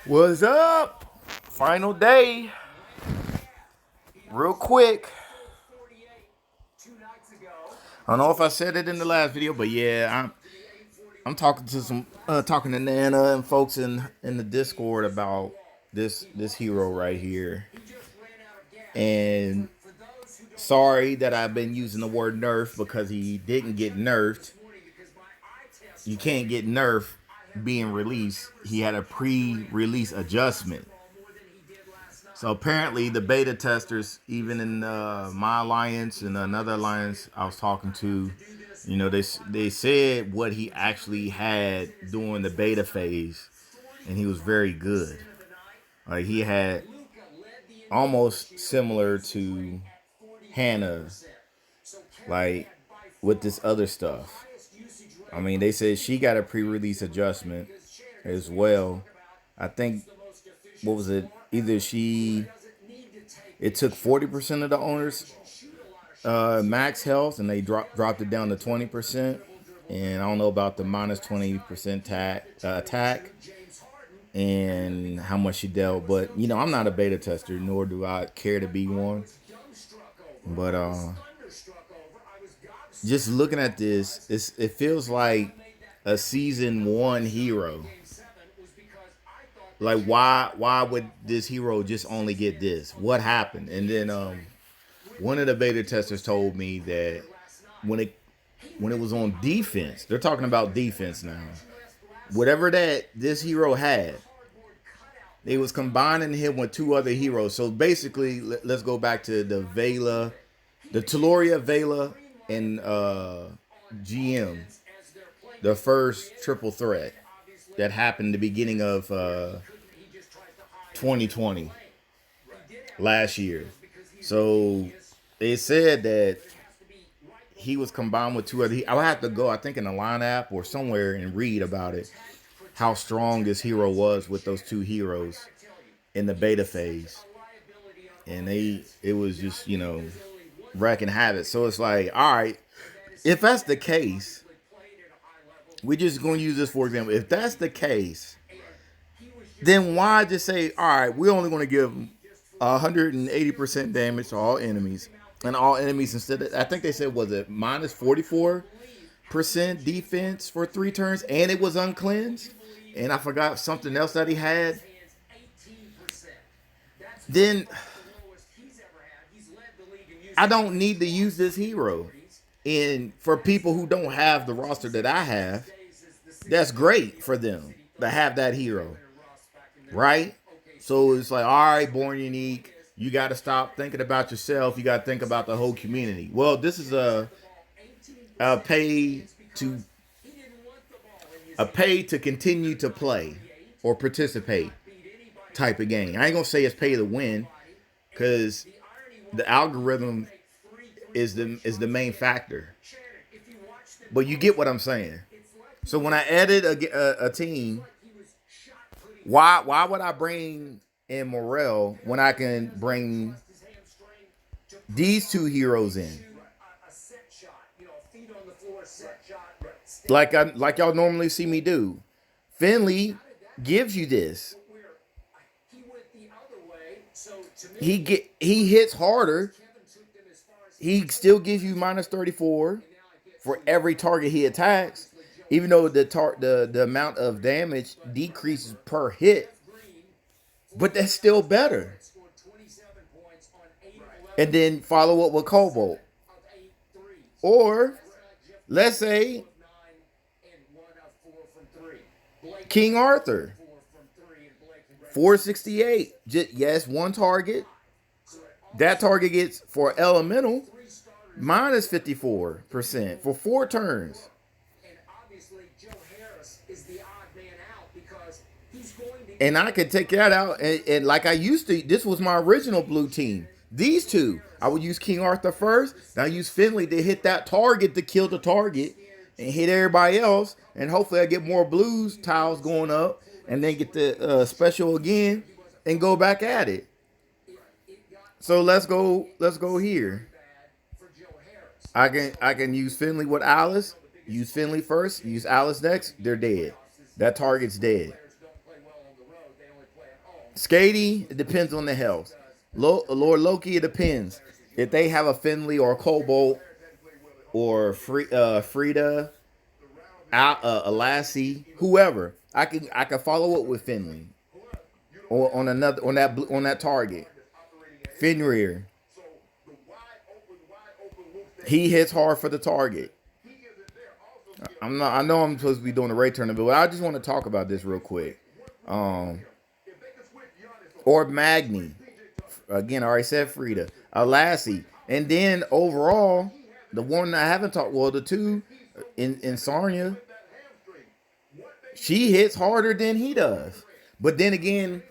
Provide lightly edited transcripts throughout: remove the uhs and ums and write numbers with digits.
What's up? Final day. Real quick. I don't know if I said it in the last video, but yeah, I'm talking to talking to Nana and folks in the Discord about this hero right here. And sorry that I've been using the word nerf because he didn't get nerfed. You can't get nerfed being released. He had a pre-release adjustment. So apparently the beta testers, even in my alliance and another alliance I was talking to, you know, they said what he actually had during the beta phase, and he was very good. Like he had almost similar to Hannah, like with this other stuff. I mean, they said she got a pre-release adjustment as well. I think, what was it? Either it took 40% of the owners max health, and they dropped it down to 20%. And I don't know about the minus 20% attack and how much she dealt. But, you know, I'm not a beta tester, nor do I care to be one. But just looking at this, it feels like a season 1 hero. Like, why would this hero just only get this? What happened? And then one of the beta testers told me that when it was on defense, they're talking about defense now. Whatever that this hero had, they was combining him with 2 other heroes. So basically, let's go back to the Vela, the Taloria, Vela, and GM, the first triple threat that happened at the beginning of 2020, last year. So they said that he was combined with 2 other. I would have to go, I think, in the line app or somewhere and read about it, how strong this hero was with those 2 heroes in the beta phase. And it was just, you know, wrecking havoc. So it's like, all right, if that's the case, we're just going to use this for example. If that's the case, then why just say, all right, we're only going to give 180% damage to all enemies, and all enemies instead of, I think they said, was it minus 44% defense for 3 turns, and it was uncleansed, and I forgot something else that he had. Then I don't need to use this hero. And for people who don't have the roster that I have, that's great for them to have that hero, right? So it's like, all right, Born Unique, you got to stop thinking about yourself. You got to think about the whole community. Well, this is a pay to continue to play or participate type of game. I ain't gonna say it's pay to win, because the algorithm is the main factor. But you get what I'm saying. So when I added a team, why would I bring in Morel when I can bring these 2 heroes in? Like y'all normally see me do. Finley gives you this. He hits harder. He still gives you minus 34 for every target he attacks, even though the amount of damage decreases per hit. But that's still better. And then follow up with Cobalt. Or let's say King Arthur. 468. Yes, 1 target. That target gets, for elemental, minus 54% for 4 turns. And I could take that out, and like I used to, this was my original blue team. These 2, I would use King Arthur first. Then I use Finley to hit that target, to kill the target and hit everybody else. And hopefully I get more blues tiles going up, and then get the special again and go back at it. So let's go here. I can use Finley with Alice. Use Finley first. Use Alice next. They're dead. that target's dead. Skady, it depends on the health. Lord Loki, it depends. If they have a Finley or a Cobalt or Frida, a Lassie, whoever, I can follow up with Finley or on that target. Fenrir, he hits hard for the target. I know I'm supposed to be doing a raid tournament, but I just want to talk about this real quick. Or Magni. Again, I already said Frida. Lassie. And then overall, the one I haven't talked, well, the two in Sarnia, she hits harder than he does. But then again,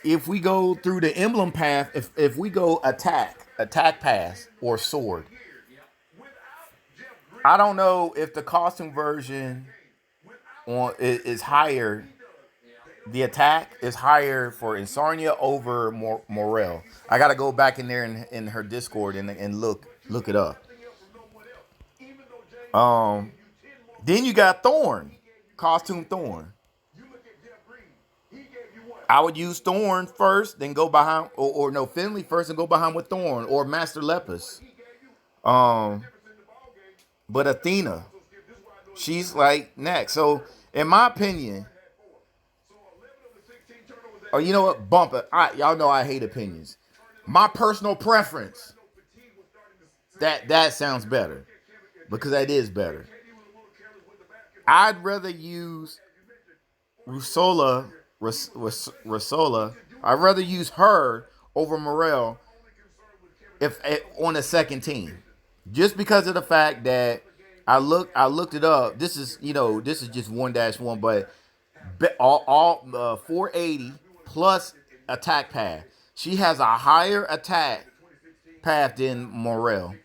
if we go through the emblem path, if we go attack pass, or sword, I don't know if the costume version is higher. The attack is higher for Insarnia over Morel. I got to go back in there in her Discord and look it up. Then you got Thorn, costume Thorn. I would use Thorn first, then go behind, or no, Finley first and go behind with Thorn or Master Lepus. But Athena, she's like next. So in my opinion, or you know what, bump it. Y'all know I hate opinions. My personal preference, that sounds better because that is better. I'd rather use Rusola. I'd rather use her over Morel if on the second team, just because of the fact that I looked it up. This is just 1-1, but all 480 plus attack path. She has a higher attack path than Morel.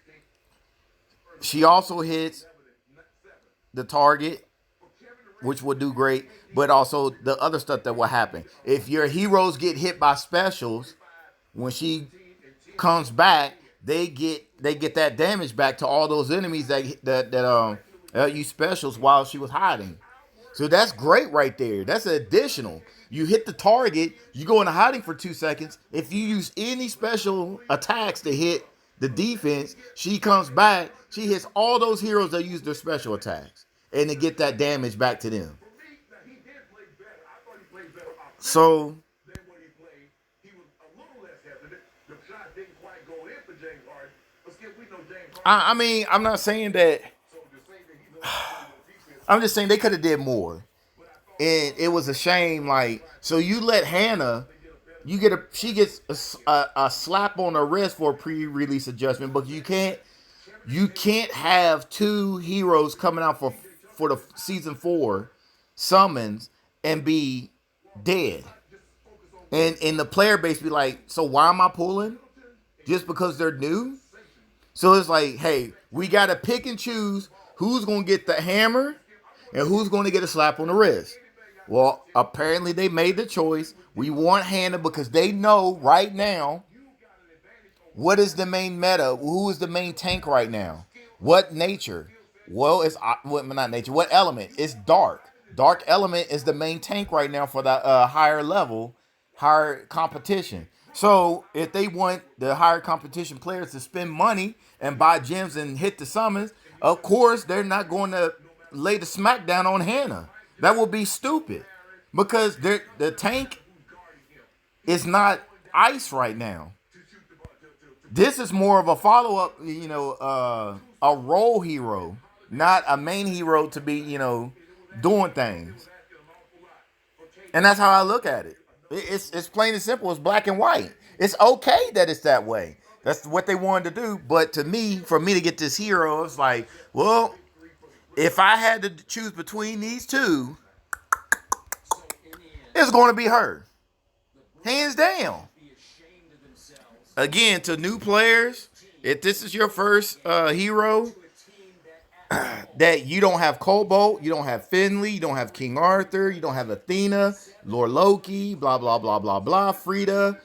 She also hits the target, which would do great, but also the other stuff that will happen. If your heroes get hit by specials, when she comes back, they get that damage back to all those enemies that use specials while she was hiding. So that's great right there. That's additional. You hit the target, you go into hiding for 2 seconds. If you use any special attacks to hit the defense, she comes back, she hits all those heroes that use their special attacks, and to get that damage back to them. So I mean, I'm not saying that. I'm just saying they could have did more, and it was a shame. Like, so you let Hannah, she gets a slap on the wrist for a pre-release adjustment, but you can't have two heroes coming out for the season 4 summons and be dead, and the player base be like, so why am I pulling just because they're new? So it's like, hey, we got to pick and choose who's going to get the hammer and who's going to get a slap on the wrist. Well, apparently they made the choice. We want Hannah because they know right now what is the main meta, who is the main tank right now, what nature. Well, it's not nature. What element? It's dark. Dark element is the main tank right now for the higher level, higher competition. So if they want the higher competition players to spend money and buy gems and hit the summons, of course they're not going to lay the smackdown on Hannah. That would be stupid because the tank is not ice right now. This is more of a follow-up, a role hero, not a main hero to be, doing things. And that's how I look at it. It's plain and simple. It's black and white. It's okay that it's that way. That's what they wanted to do. But to me, for me to get this hero, it's like, well, if I had to choose between these two, it's going to be her. Hands down. Again, to new players, if this is your first hero, that you don't have Cobalt, you don't have Finley, you don't have King Arthur, you don't have Athena, Lord Loki, blah, blah, blah, blah, blah, Frida,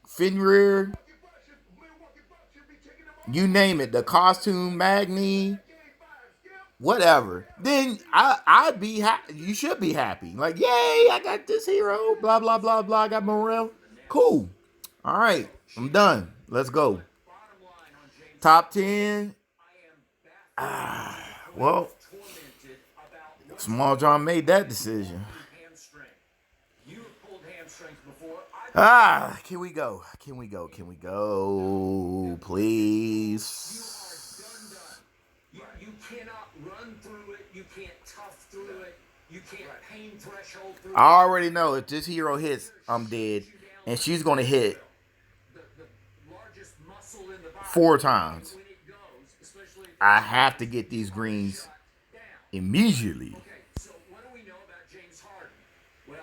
Fenrir, you name it, the costume, Magni, whatever. Then I'd be happy. You should be happy. Like, yay, I got this hero. Blah blah blah blah. I got Morel. Cool. All right, I'm done. Let's go. Top 10. Well, Small John made that decision. Can we go? Can we go? Can we go? Please. You cannot run through it. You can't tough through it. You can't pain threshold through it. I already know if this hero hits, I'm dead. And she's going to hit The largest muscle in the body. 4 times. When it goes, especially if I have to get these greens down. immediately. Okay, so what do we know about James Harden? Well,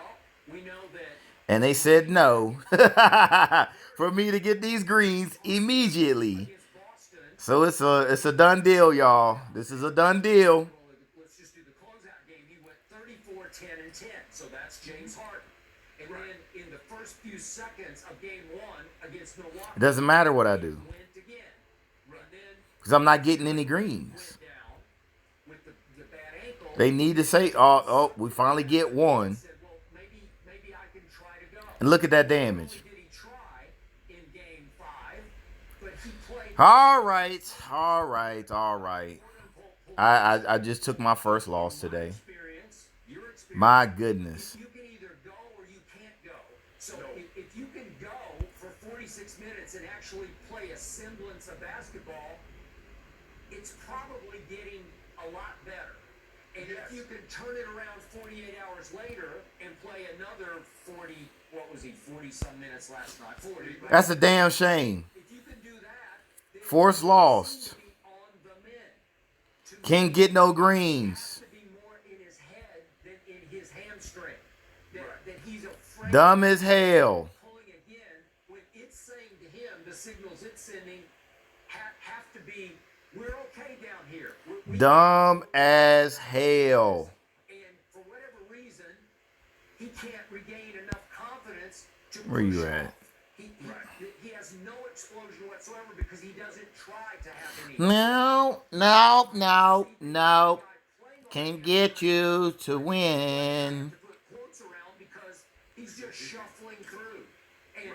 we know that And they said no for me to get these greens immediately. against Boston, So it's a done deal, y'all. This is a done deal. let's just do the closeout game. He went 34, 10, and 10. So that's James Harden. And then in the first few seconds of game 1 against Milwaukee, It doesn't matter what I do went again. Run in, because I'm not getting any greens. went down with the bad ankle. They need to say, oh, we finally get one. Said, well, maybe I can try to go. And look at that damage. Did he try in game 5? But he played. All right. I just took my first loss today. Your experience. My goodness. You can either go or you can't go. So if you can go for 46 minutes and actually play a semblance of basketball, it's probably getting a lot better. And if you can turn it around 48 hours later and play another 40, what was he, 40-some minutes last night? 40. Right? That's a damn shame. If you can do that, then Force lost. be on the mend. To Can't get no greens. to be more in his head than in his hamstring. That he's afraid Dumb as hell. of pulling again when it's saying to him, the signals it's sending have to be, we're okay down here. We Dumb as hell. And for whatever reason, he can't regain enough confidence to Where you push at? off. He has no explosion whatsoever because he doesn't try to have any. No. Can't get you to win. To put quotes around because he's just shuffling through. And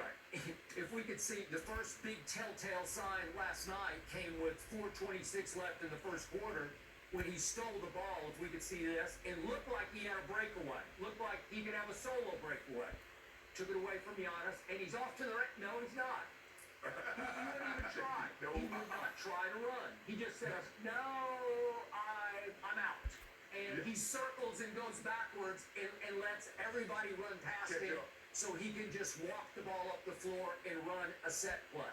if we could see, the first big telltale sign last night came with 4:26 left in the first quarter when he stole the ball, if we could see this, and looked like he had a breakaway. Looked like he could have a solo breakaway. Took it away from Giannis, and he's off to the right. No, he's not. He wouldn't even try. He did not try to run. He just says, no, I'm out. And he circles and goes backwards and lets everybody run past him so he can just walk the ball up the floor and run a set play.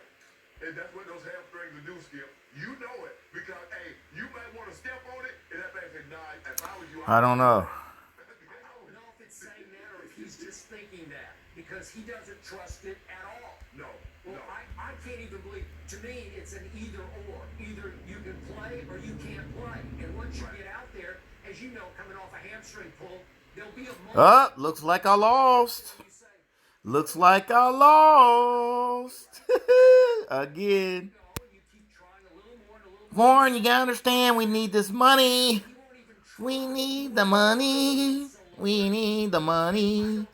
And that's what those hamstrings will do, Skip. You know it. Because, hey, you might want to step on it, and that man said, nah, if I was you, I don't know. I don't know if it's saying that or if he's just thinking that because he doesn't trust it at all. No. Well, I can't even believe. To me, it's an either or. Either you can play or you can't play. And once you get out there, as you know, coming off a hamstring pull, there'll be a moment Looks like I lost. you say, Looks like I lost. Again. no, you keep trying a little more and a little more. Warren, you gotta understand, we need this money. He won't even try. We need the money. We need the money. I don't know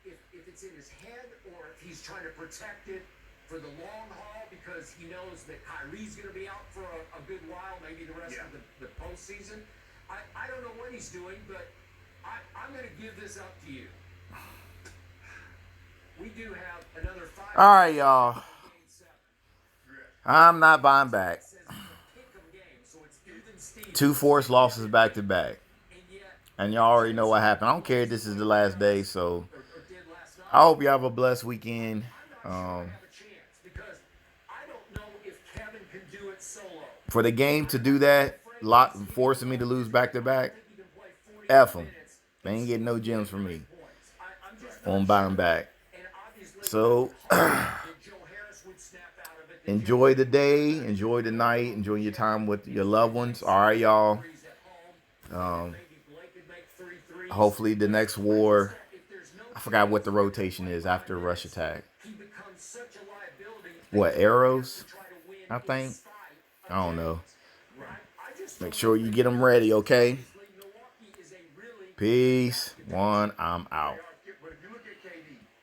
if it's in his head or if he's trying to protect it for the long haul because he knows that Kyrie's going to be out for a good while, maybe the rest of the postseason. I don't know what he's doing, but I'm going to give this up to you. We do have another 5. All right, y'all. Game 7. I'm not buying back. It says it's a pick-em game, so it's even Stevens. 2 forced losses back to back. And yet, And y'all already know what happened. I don't care if this is the last day, so or did last night. I hope you have a blessed weekend. I'm not sure I have a chance because I don't know if Kevin can do it solo. For the game to do that, forcing me to lose back to back, He can play 40 F them. minutes. They ain't getting no gems from me. Points. I'm just On buying back. and obviously So that Joe Harris would snap out of it. enjoy the day, enjoy the night, enjoy your time with your loved ones. All right, y'all. He's at home. Maybe Blake could make 3 threes. Hopefully the next war. If there's no I forgot what the rotation is after rush attack. he becomes such a liability. What, arrows? Try to win I think. in spite of I don't know. right? I just Make sure you get them ready, okay? Milwaukee is a really Peace. One, I'm out.